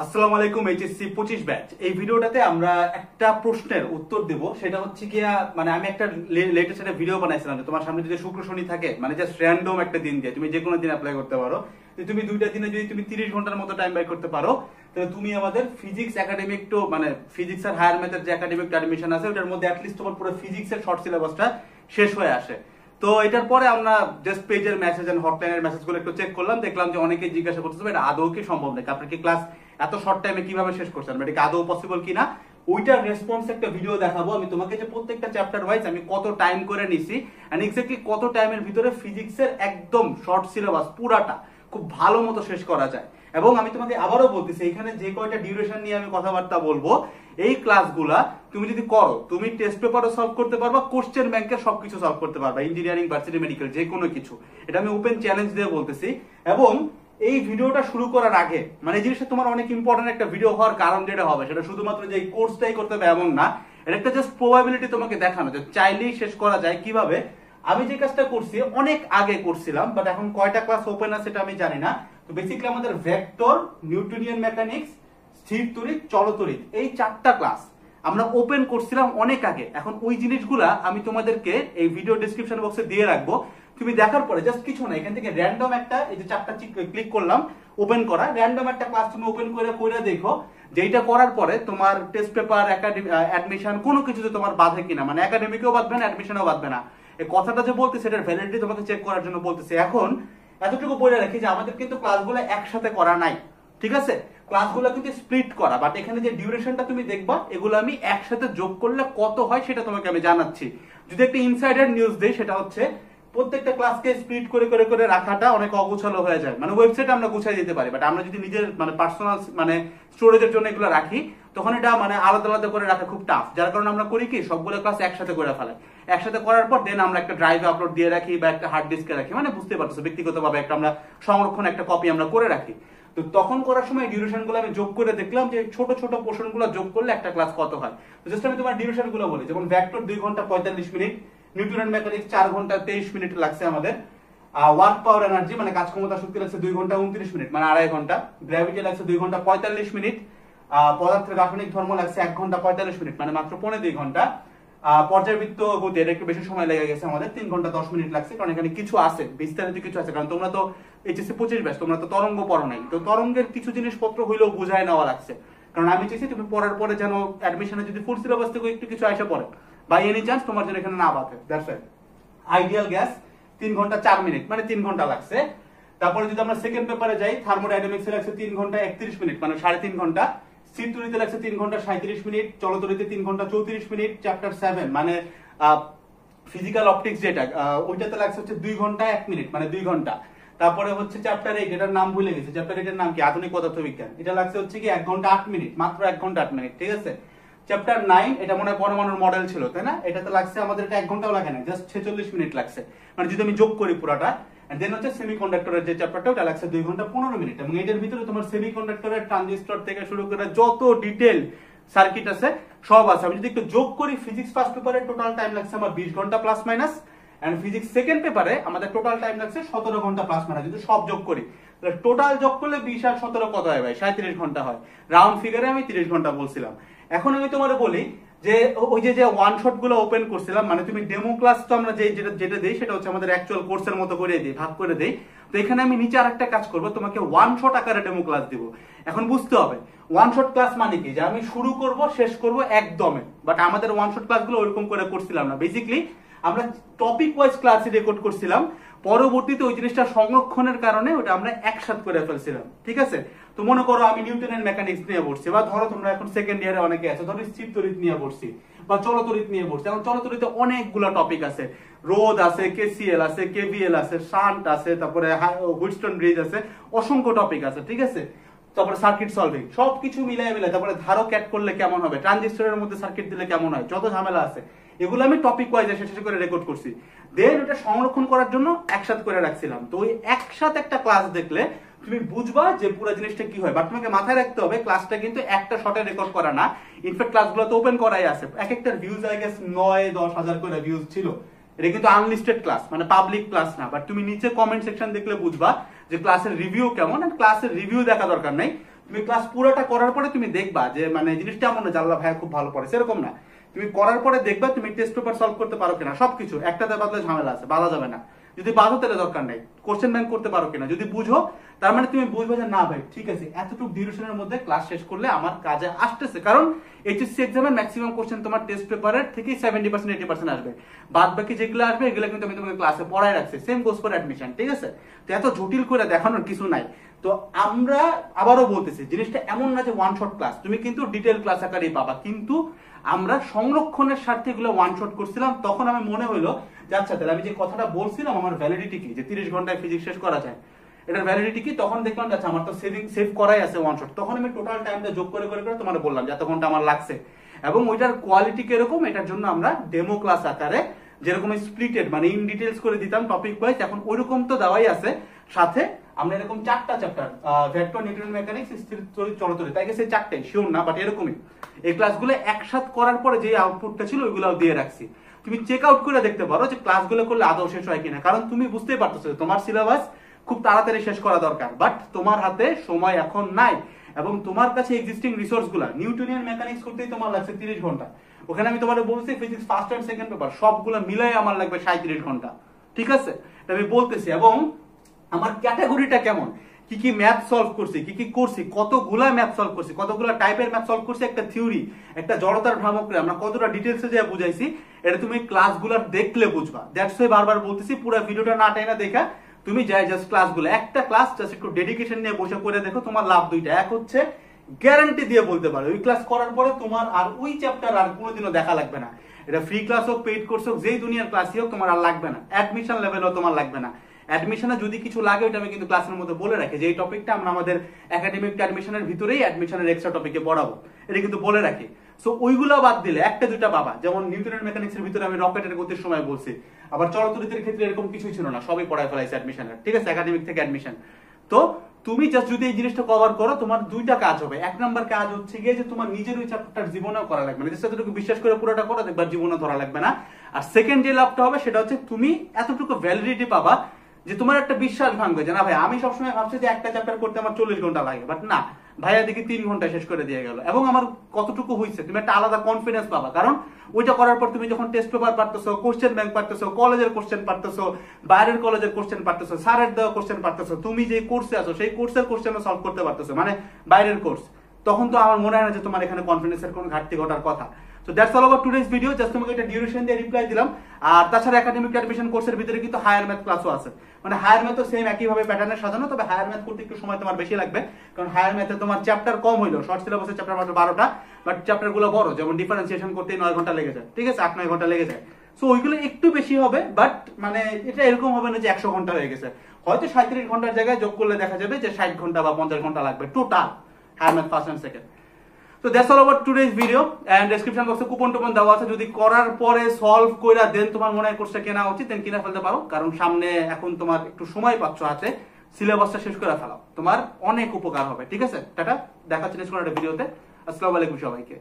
আসসালামু আলাইকুম। HSC 25 batch এই ভিডিওটাতে আমরা একটা প্রশ্নের উত্তর দেব। সেটা হচ্ছে কি, মানে আমি একটা লেটেস্ট একটা ভিডিও বানাইছিলাম যে তোমার সামনে যদি শুক্র শনি থাকে, মানে জাস্ট র্যান্ডম একটা দিন দিয়ে তুমি যে কোনো দিন অ্যাপ্লাই করতে পারো। তুমি দুইটা দিনে যদি তুমি 30 ঘন্টার মতো টাইম ব্যয় করতে পারো, তাহলে তুমি আমাদের ফিজিক্স একাডেমিক টু মানে ফিজিক্স আর হায়ার ম্যাথের যে একাডেমিক অ্যাডমিশন আছে ওটার মধ্যে অ্যাটলিস্ট তোমার পুরো ফিজিক্সের শর্ট সিলেবাসটা শেষ হয়ে আসে। তো এটার পরে আমরা জাস্ট পেজের মেসেজ এন্ড হটলাইনের মেসেজগুলো একটু চেক করলাম, দেখলাম যে অনেকেই জিজ্ঞাসা করতেছে এটা আদৌ কি সম্ভব নাকি, আপনার কি ক্লাস এত শর্ট টাইমে কিভাবে শেষ করছেন, এটা কি আদৌ পসিবল কিনা। ওইটার রেসপন্স একটা ভিডিও দেখাবো আমি তোমাকে, যে প্রত্যেকটা চ্যাপ্টার ওয়াইজ আমি কত টাইম করে নিছি এন্ড এক্স্যাক্টলি কত টাইমের ভিতরে ফিজিক্সের একদম শর্ট সিলেবাস পুরাটা খুব ভালো মতো শেষ করা যায়। এবং আমি তোমাকে আবারও বলতেছি, এখানে যে কয়টা ডিউরেশন নিয়ে আমি কথাবার্তা বলবো, এই ক্লাসগুলা তুমি যদি করো, তুমি টেস্ট পেপারও সলভ করতে পারবা, কোশ্চেন ব্যাংকের সবকিছু সলভ করতে পারবা, ইঞ্জিনিয়ারিং, ভার্সিটি, মেডিকেল, যে কোনো কিছু। এটা আমি ওপেন চ্যালেঞ্জ দিয়ে বলতেছি। এবং এই ভিডিওটা শুরু করার আগে মানে এই জিনিসটা তোমার অনেক ইম্পর্টেন্ট একটা ভিডিও হওয়ার কারণ যেটা হবে, সেটা শুধুমাত্র যে এই কোর্সটাই করতে হবে এমন না, এটা একটা জাস্ট প্রবাবিলিটি তোমাকে দেখানো যে চাইলেই শেষ করা যায় কিভাবে। আমি যে কাজটা করছি অনেক আগে করছিলাম, বাট এখন কয়টা ক্লাস ওপেন আছে সেটা আমি জানি না। তো বেসিক্যালি আমাদের ভেক্টর, নিউটনিয়ান মেকানিক্স, স্থির তড়িৎ, চলতড়িৎ, এই 4টা ক্লাস আমরা ওপেন করছিলাম অনেক আগে। এখন ওই জিনিসগুলা আমি তোমাদেরকে এই ভিডিও ডেসক্রিপশন বক্সে দিয়ে রাখবো। তুমি দেখার পরে জাস্ট কিছু না, এখান থেকে র্যান্ডম একটা, এই যে 4টা ক্লিক করলাম ওপেন করা, র্যান্ডম একটা ক্লাস তুমি ওপেন করে দেখো, যেটা করার পরে তোমার টেস্ট পেপার, অ্যাডমিশন কোনো কিছুতে তোমার বাধে কিনা, মানে একাডেমিকেও বাঁধবে না, অ্যাডমিশনও বাঁধবে না। এই কথাটা যে বলতেছে এটার ভ্যালিডিটি তোমাকে চেক করার জন্য বলতেছে। এখন এতটুকু বলে রাখি যে আমাদের কিন্তু ক্লাসগুলো একসাথে করা নাই, ঠিক আছে? ক্লাসগুলো কিন্তু স্প্লিট করা, বাট এখানে যে ডিউরেশনটা তুমি দেখবা এগুলো আমি একসাথে যোগ করলে কত হয় সেটা তোমাকে আমি জানাচ্ছি। যদি একটা ইনসাইডার নিউজ দেই, সেটা হচ্ছে প্রত্যেকটা ক্লাসকে স্প্লিট করে রাখাটা অনেক অগোছালো হয়ে যায়। মানে ওয়েবসাইটে আমরা গুছাই দিতে পারি, বাট আমরা যদি নিজের মানে পার্সোনাল মানে স্টোরেজের জন্য এগুলো রাখি, তখন এটা মানে আলাদা আলাদা করে রাখা খুব টাফ। যার কারণে আমরা করি কি, সবগুলো ক্লাস একসাথে করে ফেলাই। একসাথে করার পর দেন আমরা একটা ড্রাইভে আপলোড দিয়ে রাখি বা একটা হার্ড ডিস্কে রাখি, মানে বুঝতে পারছো ব্যক্তিগতভাবে একটা আমরা সংরক্ষণ, একটা কপি আমরা করে রাখি। তো তখন করার সময় ডিউরেশন গুলো আমি যোগ করে দেখলাম যে ছোট ছোট পোর্শন গুলো যোগ করলে একটা ক্লাস কত হয়। তো জাস্ট আমি তোমার ডিউরেশন গুলো বলি, যেমন ভেক্টর 2 ঘন্টা 45 মিনিট, নিউটন মেকানিক্স 4 ঘন্টা 23 মিনিট লাগছে আমাদের, ওয়ার্ক পাওয়ার এনার্জি মানে কাজ ক্ষমতা শক্তি লাগছে 2 ঘন্টা 29 মিনিট মানে আড়াই ঘন্টা, গ্র্যাভিটি লাগছে 2 ঘন্টা 45 মিনিট, পদার্থের গাঠনিক ধর্ম লাগছে 1 ঘন্টা 45 মিনিট মানে মাত্র 2.5 ঘন্টা, পর্যাবৃত্ত গতি এটা একটু বেশি সময় লেগে গেছে আমাদের, 3 ঘন্টা 10 মিনিট লাগছে, কারণ এখানে কিছু আছে, বিস্তারিত কিছু আছে। কারণ তোমরা তো এইচএসসি 25 ব্যাচ, তোমরা তো তরঙ্গ পড়ো নাই, তো তরঙ্গের কিছু জিনিসপত্র হইলেও বুঝায় নেওয়া লাগছে। কারণ আমি চাইছি তুমি পড়ার পরে যেন অ্যাডমিশনে যদি ফুল সিলেবাস থেকে একটু কিছু আসে পড়ে, বাই এনি চান্স তোমার জন্য এখানে না বাধে। That's it. আইডিয়াল গ্যাস 3 ঘন্টা 4 মিনিট মানে 3 ঘন্টা লাগছে। তারপরে যদি আমরা সেকেন্ড পেপারে যাই, থার্মোডাইনামিক্সে লাগছে 3 ঘন্টা 31 মিনিট মানে 3.5 ঘন্টা, স্থির তড়িতে লাগছে 3 ঘন্টা 37 মিনিট, চলতড়িতে 3 ঘন্টা 34 মিনিট, চ্যাপ্টার 7 মানে ফিজিক্যাল অপটিক্স যেটা, ওইটাতে লাগছে হচ্ছে 2 ঘন্টা 1 মিনিট মানে 2 ঘন্টা। তারপরে হচ্ছে চ্যাপ্টার 8, এটার নাম ভুলে গেছে, চ্যাপ্টার 8 এর নাম কি, আধুনিক পদার্থবিজ্ঞান, এটা লাগছে হচ্ছে কি 1 ঘন্টা 8 মিনিট, মাত্র 1 ঘন্টা 8 মিনিট, ঠিক আছে? চ্যাপ্টার 9, এটা মনে হয় পরমাণুর মডেল ছিল, তাই না? এটাতে লাগছে আমাদের, এটা 1 ঘন্টাও লাগে না, জাস্ট 46 মিনিট লাগছে, মানে যদি আমি যোগ করি পুরোটা। দেন হচ্ছে সেমিকন্ডাক্টরের যে চ্যাপ্টারটা, ওটা লাগছে 2 ঘন্টা 15 মিনিট। এবং এটার ভিতরে তোমার সেমিকন্ডাক্টরের ট্রানজিস্টর থেকে শুরু করে যত ডিটেল সার্কিট আছে সব আছে। আমি যদি একটু যোগ করি, ফিজিক্স ফার্স্ট পেপারে টোটাল টাইম লাগছে আমার 20 ঘন্টা plus minus, and physics second পেপারে আমাদের টোটাল টাইম লাগছে 17 ঘন্টা প্লাস মাইনাস। যদি সব যোগ করি, তাহলে টোটাল যোগ করলে 20 আর 17 কত হয় ভাই? 37 ঘন্টা হয়। রাউন্ড ফিগারে আমি 30 ঘন্টা বলছিলাম। এখন আমি তোমারে বলি যে ওই যে ওয়ান শট গুলো ওপেন করছিলাম, মানে তুমি ডেমো ক্লাস তো আমরা যেটা দেই সেটা হচ্ছে আমাদের অ্যাকচুয়াল কোর্সের মতো করে দিই, ভাগ করে দেই। তো এখানে আমি নিচে আরেকটা কাজ করব, তোমাকে ওয়ান শট আকারে ডেমো ক্লাস দিব। এখন বুঝতে হবে ওয়ান শট ক্লাস মানে কি, যে আমি শুরু করব শেষ করব একদমে, বাট আমাদের ওয়ান শট ক্লাসগুলো ওরকম করে করছিলাম না। বেসিক্যালি আমরা টপিক ওয়াইজ ক্লাসে রেকর্ড করছিলাম, পরবর্তীতে ওই জিনিসটা সংরক্ষণের কারণে ওটা আমরা একসাথে করে ফেলছিলাম, ঠিক আছে? তো মনে করো আমি নিউটনের মেকানিক্স নিয়ে পড়ছি, বা ধরো তোমরা এখন সেকেন্ড ইয়ারে অনেকে আছে, ধরো স্থির তড়িৎ নিয়ে পড়ছি বা চলতড়িৎ নিয়ে পড়ছি। এখন চলতড়িতে অনেকগুলো টপিক আছে, রোধ আছে, কেসিএল আছে, কেভিএল আছে, শান্ট আছে, তারপরে হুইটস্টোন ব্রিজ আছে, অসংখ্য টপিক আছে, ঠিক আছে? তারপরে সার্কিট সলভিং, সবকিছু মিলাই, তারপরে ধারক অ্যাড করলে কেমন হবে, ট্রানজিস্টরের মধ্যে সার্কিট দিলে কেমন হয়, যত ঝামেলা আছে এগুলো আমি টপিক ওয়াইজ শেষ করে রেকর্ড করছি। দেন ওটা সংরক্ষণ করার জন্য একসাথে করে রাখছিলাম। তো ওই একসাথে একটা ক্লাস দেখলে তুমি বুঝবা যে পুরো জিনিসটা কি হয়। বাট তোমাকে মাথায় রাখতে হবে ক্লাসটা কিন্তু একটা শটে রেকর্ড করা না, ইনফ্যাক্ট ক্লাসগুলো তো ওপেন করাই আছে। এক একটা ভিউজ আই গেস 9-10 হাজার করে ভিউজ ছিল। এটা কিন্তু আনলিস্টেড ক্লাস, মানে পাবলিক ক্লাস না। বাট তুমি নিচে কমেন্ট সেকশন দেখলে বুঝবা যে ক্লাসের রিভিউ কেমন। ক্লাসের রিভিউ দেখা দরকার নাই, তুমি ক্লাস পুরোটা করার পরে তুমি দেখবা যে মানে জিনিসটা এমন না যে আল্লাহ ভাইয়া খুব ভালো পড়ে, সেরকম না। তুমি করার পরে দেখবা তুমি টেস্ট পেপার সলভ করতে পারো কিনা, সবকিছু একটাতে বাদলে ঝামেলা আছে, বাধা যাবে না। যদি বাধো তাহলে দরকার নেই। কোশ্চেন ব্যাংক করতে পারো কিনা যদি বুঝো, তার মানে তুমি বুঝবে যে না ভাই ঠিক আছে এতটুকু ডিউরেশনের মধ্যে ক্লাস শেষ করলে আমার কাজে আসতেছে। কারণ এইচএসসি এক্সামের ম্যাক্সিমাম কোশ্চেন তোমার টেস্ট পেপারের থেকে 70% 80% আসবে, বাদ বাকি যেগুলো আসবে এগুলো কিন্তু আমি তোমাকে ক্লাসে পড়ায় রাখছি। সেম গোস ফর অ্যাডমিশন, ঠিক আছে? তো এত জটিল করে দেখানোর কিছু নাই। তো আমরা আবারও বলতেছি জিনিসটা এমন না যে ওয়ান শট ক্লাস, তুমি কিন্তু ডিটেল ক্লাস আকারেই পাবা। কিন্তু আমরা সংরক্ষণের স্বার্থে এগুলো ওয়ান শট করছিলাম, তখন আমার মনে হলো যে আচ্ছা তাহলে আমি যে কথাটা বলছিলাম আমার ভ্যালিডিটি কি, যে 30 ঘন্টায় ফিজিক্স শেষ করা যায়, এটার ভ্যালিডিটি কি? তখন দেখলাম যে আচ্ছা আমার তো সেভ করাই আছে ওয়ান শট। তখন আমি টোটাল টাইমটা যোগ করে করে করে তোমার বললাম যে এত ঘন্টা আমার লাগছে, এবং ওইটার কোয়ালিটি কিরকম এটার জন্য আমরা ডেমো ক্লাস আকারে যেরকম স্প্লিটেড মানে ইন ডিটেলস করে দিতাম টপিক ওয়াইজ, এখন ওইরকম তো দেওয়াই আছে। সাথে আমরা এরকম 4টা চ্যাপ্টার, ভেক্টর, নিউটন মেকানিক্স, স্থির তড়িৎ, চলতড়িৎ, তাই গেছে 4টাই, শিওর না বাট এরকমই। এই ক্লাসগুলো একসাথে করার পরে যে আউটপুটটা ছিল ওইগুলোও দিয়ে রাখছি। তুমি চেক আউট করে দেখতে পারো যে ক্লাসগুলো করলে আদৌ শেষ হয় কিনা। কারণ তুমি বুঝতেই পারতেছো তোমার সিলেবাস খুব তাড়াতাড়ি শেষ করা দরকার, বাট তোমার হাতে সময় এখন নাই, এবং তোমার কাছে এক্সিস্টিং রিসোর্স গুলা, নিউটনিয়ান মেকানিক্স করতেই তোমার লাগছে 30 ঘন্টা। ওখানে আমি তোমাদের বলছি physics first and second paper সবগুলো মিলাই আমার লাগবে 37 ঘন্টা, ঠিক আছে? এটা আমি বলতেছি। এবং আমার ক্যাটাগরিটা কেমন, কি কি ম্যাথ সলভ করছি, কি কি করছি, কতগুলা ম্যাথ সলভ করছি, কতগুলা টাইপের ম্যাথ সলভ করছি, একটা থিওরি, একটা জড়তার ভ্রামক আমরা কতটা ডিটেলসে যা বুঝাইছি, এটা তুমি ক্লাসগুলো দেখলে বুঝবা। দ্যাটস ওয়াই বারবার বলতেছি পুরো ভিডিওটা না টাইনা দেখা তুমি যাই জাস্ট ক্লাসগুলো, একটা ক্লাস জাস্ট একটু ডেডিকেশন নিয়ে বসে করে দেখো, তোমার লাভ দুইটা। এক হচ্ছে গ্যারান্টি দিয়ে বলতে পারো ওই ক্লাস করার পরে তোমার আর ওই চ্যাপ্টার আর কোনোদিনও দেখা লাগবে না। এটা ফ্রি ক্লাস হোক, পেইড কোর্স হোক, যেই দুনিয়ার ক্লাসই হোক, তোমার আর লাগবে না। অ্যাডমিশন লেভেলও তোমার লাগবে না। অ্যাডমিশনে যদি কিছু লাগে ওইটা আমি কিন্তু ক্লাসের মধ্যে বলে রাখি যে এই টপিকটা আমরা আমাদের একাডেমিক অ্যাডমিশনের ভিতরেই অ্যাডমিশনের এক্সট্রা টপিকে পড়াবো, এটা কিন্তু বলে রাখি। সো ওইগুলো বাদ দিলে একটা দুইটা পাবা। যেমন নিউটনের মেকানিক্সের ভিতরে আমি রকেটের গতির সময় বলছি, আবার চলতরিতের ক্ষেত্রে এরকম কিছুই ছিল না, সবই পড়ায় ফেলাইছে অ্যাডমিশনের, ঠিক আছে? একাডেমিক থেকে অ্যাডমিশন। তো তুমি জাস্ট যদি এই জিনিসটা কভার করো তোমার দুইটা কাজ হবে। এক নাম্বার কাজ হচ্ছে গিয়ে যে তোমার নিজের ওই চ্যাপ্টারটার জীবনেও করা লাগবে না, জাস্ট এতটুকু বিশ্বাস করে পুরোটা করো, দেখবার জীবনে ধরা লাগবে না। আর সেকেন্ড যে লাভটা হবে সেটা হচ্ছে তুমি এতটুকু ভ্যালিডিটি পাবা যে তোমার একটা বিশ্বাস ভাঙবে যে না ভাই আমি সবসময় ভাবছি যে একটা চ্যাপ্টার করতে আমার 40 ঘন্টা লাগে, বাট না ভাইয়া দেখি 3 ঘন্টায় শেষ করে দিয়ে গেল, এবং আমার কতটুকু হয়েছে তুমি একটা আলাদা কনফিডেন্স পাবা। কারণ ওইটা করার পর তুমি যখন টেস্ট পেপার পারতেছো, কোশ্চেন ব্যাংক পারতেছো, কলেজের কোশ্চেন পারতেছো, বাইরের কলেজের কোশ্চেন পারতেছো, স্যারের দেওয়া কোশ্চেন পারতেছো, তুমি যে কোর্সে আছো সেই কোর্সের কোশ্চেন সলভ করতে পারতেছো, মানে বাইরের কোর্স, তখন তো আমার মনে হয় না যে তোমার এখানে কনফিডেন্সের কোনো ঘাটতি ঘটার কথা। So that's all about today's video. Just তোমাকে একটা ডিউরেশন দিয়ে রিপ্লাই দিলাম। আর তাছাড়া একাডেমিক অ্যাডমিশন কোর্সের ভিতরে কিন্তু হায়ার ম্যাথ ক্লাসও আছে, মানে হায়ার ম্যাথও সেম একইভাবে প্যাটার্নে সাজানো, তবে হায়ার ম্যাথ করতে একটু সময় তোমার বেশি লাগবে, কারণ হায়ার ম্যাথে তোমার চ্যাপ্টার কম হইলো, শর্ট সিলেবাসের চ্যাপ্টার মাত্র 12টা, বাট চ্যাপ্টার গুলো বড়, যেমন ডিফারেন্সিয়েশন করতে 9 ঘন্টা লেগে যায়, ঠিক আছে? 8-9 ঘন্টা লেগে যায়। সো ওইগুলো একটু বেশি হবে, বাট মানে এটা এরকম হবে না যে 100 ঘন্টা হয়ে গেছে, হয়তো 37 ঘন্টার জায়গায় যোগ করলে দেখা যাবে যে 60 ঘন্টা বা 50 ঘন্টা লাগবে total higher math first and second. তো that's all about today's video, and description বক্সে কুপন টুপন দেওয়া আছে, যদি করার পরে সলভ কইরা দেন তোমার মনে হয় কোর্সটা কেনা উচিত, দেন কিনা ফেলতে পারো, কারণ সামনে এখন তোমার একটু সময় পাচ্ছ হাতে, সিলেবাসটা শেষ করে ফেলাও, তোমার অনেক উপকার হবে, ঠিক আছে? টাটা, দেখা হচ্ছে নেক্সট কোনো একটা ভিডিওতে। আসসালামু আলাইকুম সবাইকে।